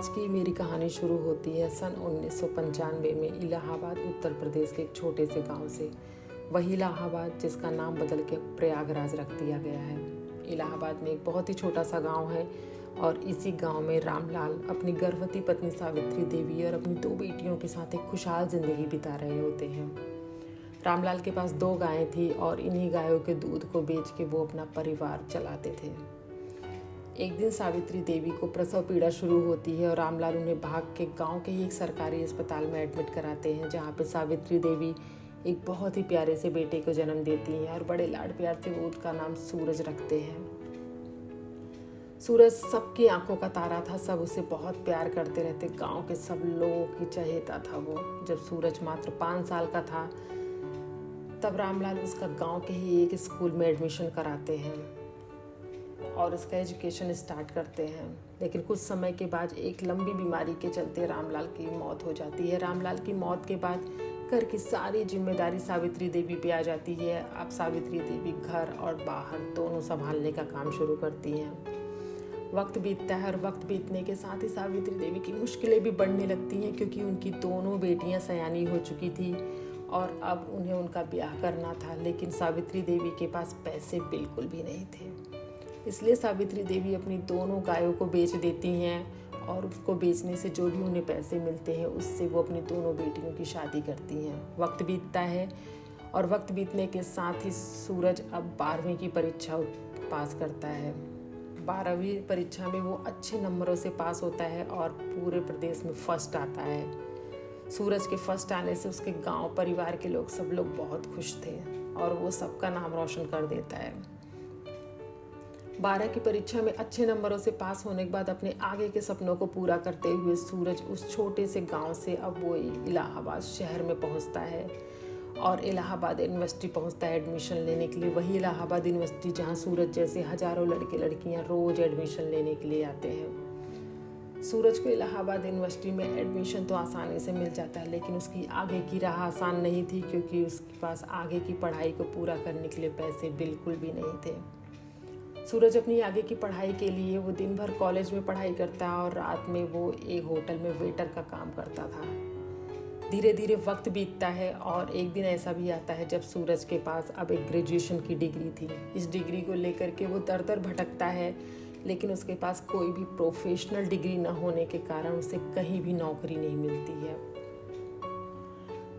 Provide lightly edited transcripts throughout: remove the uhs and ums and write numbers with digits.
आज की मेरी कहानी शुरू होती है सन 1995 में इलाहाबाद उत्तर प्रदेश के एक छोटे से गांव से। वही इलाहाबाद जिसका नाम बदल के प्रयागराज रख दिया गया है। इलाहाबाद में एक बहुत ही छोटा सा गांव है और इसी गांव में रामलाल अपनी गर्भवती पत्नी सावित्री देवी और अपनी 2 बेटियों के साथ एक खुशहाल जिंदगी बिता रहे होते हैं। रामलाल के पास 2 गायें थी और इन्हीं गायों के दूध को बेच के वो अपना परिवार चलाते थे। एक दिन सावित्री देवी को प्रसव पीड़ा शुरू होती है और रामलाल उन्हें भाग के गांव के ही एक सरकारी अस्पताल में एडमिट कराते हैं, जहां पे सावित्री देवी एक बहुत ही प्यारे से बेटे को जन्म देती हैं और बड़े लाड प्यार से वो उसका नाम सूरज रखते हैं। सूरज सबकी आंखों का तारा था, सब उसे बहुत प्यार करते रहते। गांव के सब लोगों की चहेता था वो। जब सूरज मात्र 5 साल का था तब रामलाल उसका गांव के ही एक स्कूल में एडमिशन कराते हैं और उसका एजुकेशन स्टार्ट करते हैं। लेकिन कुछ समय के बाद एक लंबी बीमारी के चलते रामलाल की मौत हो जाती है। रामलाल की मौत के बाद घर की सारी जिम्मेदारी सावित्री देवी पे आ जाती है। अब सावित्री देवी घर और बाहर दोनों संभालने का काम शुरू करती हैं। वक्त बीतता है और वक्त बीतने के साथ ही सावित्री देवी की मुश्किलें भी बढ़ने लगती हैं, क्योंकि उनकी दोनों बेटियां सयानी हो चुकी थी और अब उन्हें उनका ब्याह करना था। लेकिन सावित्री देवी के पास पैसे बिल्कुल भी नहीं थे, इसलिए सावित्री देवी अपनी दोनों गायों को बेच देती हैं और उसको बेचने से जो भी उन्हें पैसे मिलते हैं उससे वो अपनी दोनों बेटियों की शादी करती हैं। वक्त बीतता है और वक्त बीतने के साथ ही सूरज अब 12वीं की परीक्षा पास करता है। 12वीं परीक्षा में वो अच्छे नंबरों से पास होता है और पूरे प्रदेश में फर्स्ट आता है। सूरज के फर्स्ट आने से उसके गांव परिवार के लोग सब लोग बहुत खुश थे और वो सबका नाम रोशन कर देता है। 12 की परीक्षा में अच्छे नंबरों से पास होने के बाद अपने आगे के सपनों को पूरा करते हुए सूरज उस छोटे से गांव से अब वो इलाहाबाद शहर में पहुंचता है और इलाहाबाद यूनिवर्सिटी पहुंचता है एडमिशन लेने के लिए। वही इलाहाबाद यूनिवर्सिटी जहां सूरज जैसे हजारों लड़के लड़कियां रोज एडमिशन लेने के लिए आते हैं। सूरज को इलाहाबाद यूनिवर्सिटी में एडमिशन तो आसानी से मिल जाता है, लेकिन उसकी आगे की राह आसान नहीं थी, क्योंकि उसके पास आगे की पढ़ाई को पूरा करने के लिए पैसे बिल्कुल भी नहीं थे। सूरज अपनी आगे की पढ़ाई के लिए वो दिन भर कॉलेज में पढ़ाई करता है और रात में वो एक होटल में वेटर का काम करता था। धीरे धीरे वक्त बीतता है और एक दिन ऐसा भी आता है जब सूरज के पास अब एक ग्रेजुएशन की डिग्री थी। इस डिग्री को लेकर के वो दर दर भटकता है, लेकिन उसके पास कोई भी प्रोफेशनल डिग्री न होने के कारण उसे कहीं भी नौकरी नहीं मिलती है।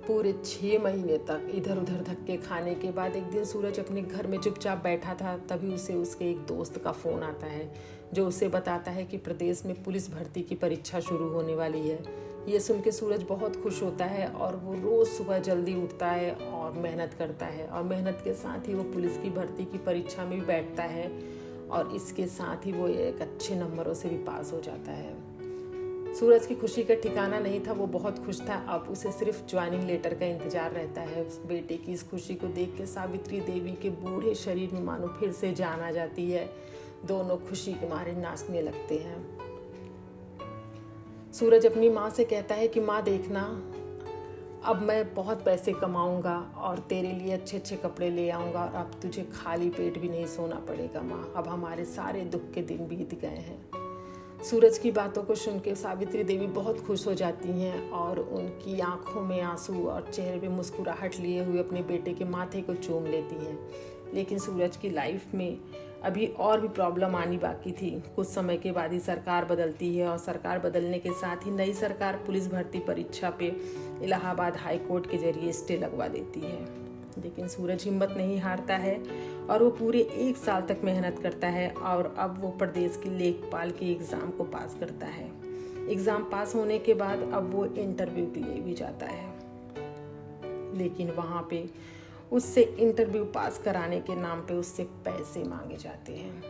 पूरे 6 महीने तक इधर उधर धक्के खाने के बाद एक दिन सूरज अपने घर में चुपचाप बैठा था, तभी उसे उसके एक दोस्त का फ़ोन आता है जो उसे बताता है कि प्रदेश में पुलिस भर्ती की परीक्षा शुरू होने वाली है। ये सुन के सूरज बहुत खुश होता है और वो रोज़ सुबह जल्दी उठता है और मेहनत करता है और मेहनत के साथ ही वो पुलिस की भर्ती की परीक्षा में भी बैठता है और इसके साथ ही वो एक अच्छे नंबरों से भी पास हो जाता है। सूरज की खुशी का ठिकाना नहीं था, वो बहुत खुश था। अब उसे सिर्फ ज्वाइनिंग लेटर का इंतजार रहता है। उस बेटे की इस खुशी को देख के सावित्री देवी के बूढ़े शरीर में मानो फिर से जान आ जाती है। दोनों खुशी के मारे नाचने लगते हैं। सूरज अपनी माँ से कहता है कि माँ देखना, अब मैं बहुत पैसे कमाऊंगा और तेरे लिए अच्छे अच्छे कपड़े ले आऊंगा और अब तुझे खाली पेट भी नहीं सोना पड़ेगा माँ। अब हमारे सारे दुख के दिन बीत गए हैं। सूरज की बातों को सुन के सावित्री देवी बहुत खुश हो जाती हैं और उनकी आंखों में आंसू और चेहरे पे मुस्कुराहट लिए हुए अपने बेटे के माथे को चूम लेती हैं। लेकिन सूरज की लाइफ में अभी और भी प्रॉब्लम आनी बाकी थी। कुछ समय के बाद ही सरकार बदलती है और सरकार बदलने के साथ ही नई सरकार पुलिस भर्ती परीक्षा पे इलाहाबाद हाई कोर्ट के जरिए स्टे लगवा देती है। लेकिन सूरज हिम्मत नहीं हारता है और वो पूरे 1 साल तक मेहनत करता है और अब वो प्रदेश की लेखपाल के एग्ज़ाम को पास करता है। एग्ज़ाम पास होने के बाद अब वो इंटरव्यू के लिए भी जाता है, लेकिन वहाँ पे उससे इंटरव्यू पास कराने के नाम पे उससे पैसे मांगे जाते हैं।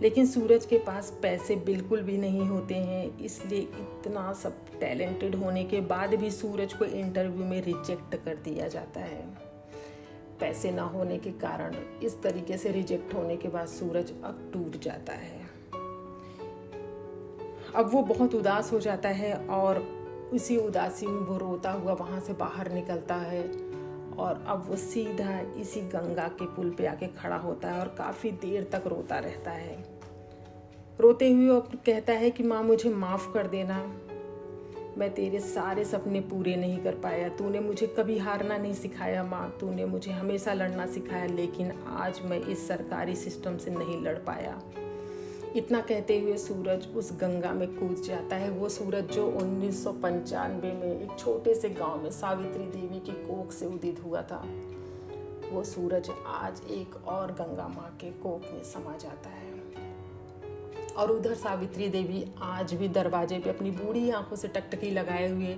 लेकिन सूरज के पास पैसे बिल्कुल भी नहीं होते हैं, इसलिए इतना सब टैलेंटेड होने के बाद भी सूरज को इंटरव्यू में रिजेक्ट कर दिया जाता है। पैसे ना होने के कारण इस तरीके से रिजेक्ट होने के बाद सूरज अब टूट जाता है। अब वो बहुत उदास हो जाता है और उसी उदासी में वो रोता हुआ वहाँ से बाहर निकलता है और अब वो सीधा इसी गंगा के पुल पे आके खड़ा होता है और काफ़ी देर तक रोता रहता है। रोते हुए वो कहता है कि माँ मुझे माफ़ कर देना, मैं तेरे सारे सपने पूरे नहीं कर पाया। तूने मुझे कभी हारना नहीं सिखाया माँ, तूने मुझे हमेशा लड़ना सिखाया, लेकिन आज मैं इस सरकारी सिस्टम से नहीं लड़ पाया। इतना कहते हुए सूरज उस गंगा में कूद जाता है। वो सूरज जो 1995 में एक छोटे से गांव में सावित्री देवी की कोख से उदित हुआ था, वो सूरज आज एक और गंगा माँ के कोख में समा जाता है। और उधर सावित्री देवी आज भी दरवाजे पे अपनी बूढ़ी आंखों से टकटकी लगाए हुए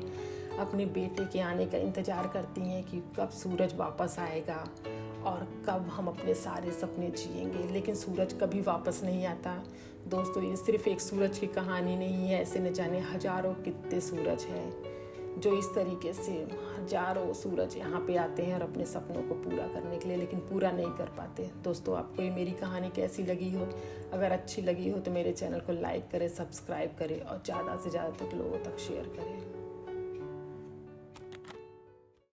अपने बेटे के आने का इंतज़ार करती हैं कि कब सूरज वापस आएगा और कब हम अपने सारे सपने जिएंगे। लेकिन सूरज कभी वापस नहीं आता। दोस्तों, ये सिर्फ एक सूरज की कहानी नहीं है, ऐसे न जाने हजारों कितने सूरज हैं जो इस तरीके से हजारों सूरज यहाँ पे आते हैं और अपने सपनों को पूरा करने के लिए, लेकिन पूरा नहीं कर पाते। दोस्तों, आपको ये मेरी कहानी कैसी लगी हो? अगर अच्छी लगी हो तो मेरे चैनल को लाइक करें, सब्सक्राइब करें और ज़्यादा से ज़्यादा तक लोगों तक शेयर करें।